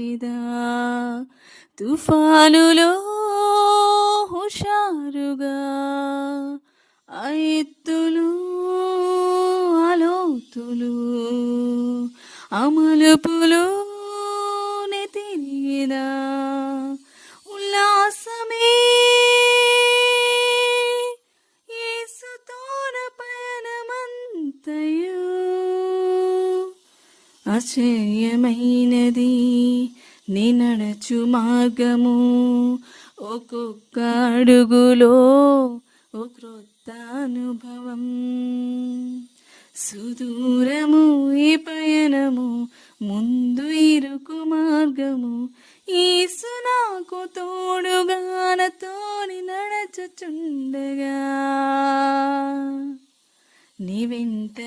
నడిచెదా తుఫానులో హుషారుగా ఆ ఎత్తులు ఆలోతులు అమలుపులు నెతిరిదా ఉల్లాసమే యేసుతోన పయనమంతయు ఆశ్చర్యమైనది నీ నడచు మార్గము ఒక్కొక్క అడుగులో ఓ క్రొత్త అనుభవం సుదూరము ఈ పయనము ముందు ఇరుకు మార్గము యేసు నాకు తోడుగా నాతోని నడచుచుండగా నీ వెంట